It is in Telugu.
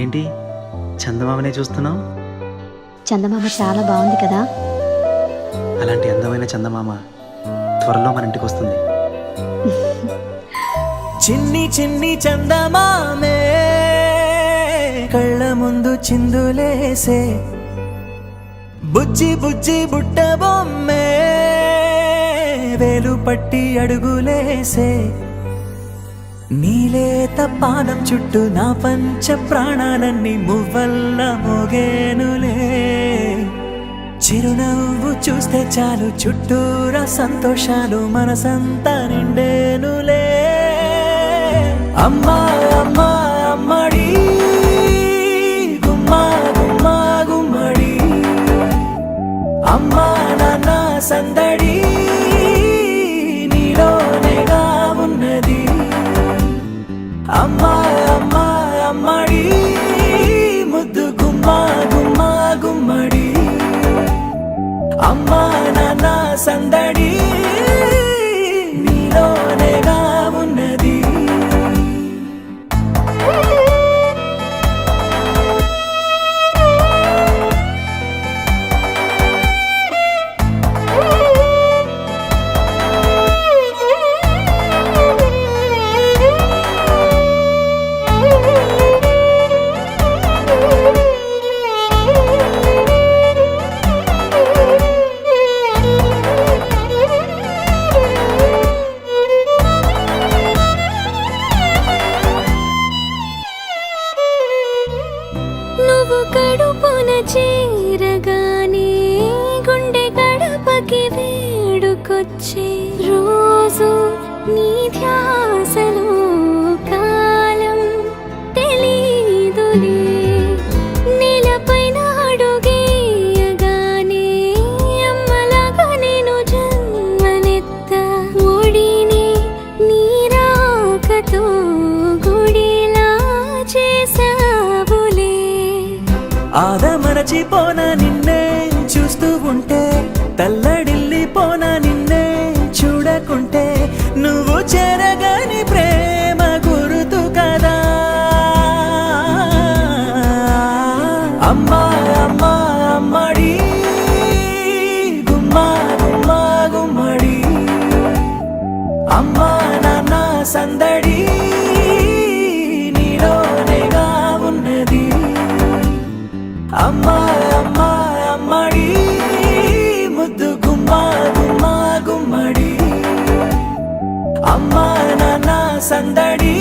ఏంటి చందమామనే చూస్తున్నావు? చందమామ చాలా బాగుంది కదా. అలాంటి అందమైన చందమామ త్వరలో మన ఇంటికి వస్తుంది. చిన్ని చిన్ని చందమామే కళ్ళ ముందు చిందులేసే, బుజ్జి బుజ్జి బుట్ట బొమ్మే వేలు పట్టి అడుగులేసే, నీలేత పాదం చుట్టూ నా పంచ ప్రాణాలన్నీ మువ్వల్ల మోగేనులే, చిరునవ్వు చూస్తే చాలు చుట్టూరా సంతోషాలు మనసంతా నిండేనులే. అమ్మా అమ్మా అమ్మడి గుమ్మా గుమ్మా గుమ్మడి, అమ్మా నాన్న సందడి నీలోనేగా ఉన్నది. అమ్మా అమ్మా అమ్మడి ముద్దు గుమ్మా గుమ్మా గుమ్మడి, అమ్మా నాన్న సందడి నీలోనేగా ఉన్నది. నువ్వు కడుపున చేరగానే గుండె గడపకి వేడుకొచ్చే, రోజు నీ ధ్యాసలో కాలం తెలీదులే, నేలపైన అడుగేయగానే అమ్మలాగా నేను జన్మనెత్త, ఒడిని నీ రాకతో గుడిలా చేసావులే. ఆదమరచిపోనా నిన్నే చూస్తూ ఉంటే, తల్లడిల్లిపోనా నిన్నే చూడకుంటే, నువ్వు చెరగని ప్రేమ గురుతు కదా. అమ్మా అమ్మా అమ్మడి గుమ్మా గుమ్మా గుమ్మడి, అమ్మా నాన్న సందడి నీలోనేగా ఉన్నది. అమ్మా అమ్మా అమ్మడి ముద్దు గుమ్మా గుమ్మా గుమ్మడి, అమ్మా నాన్న సందడి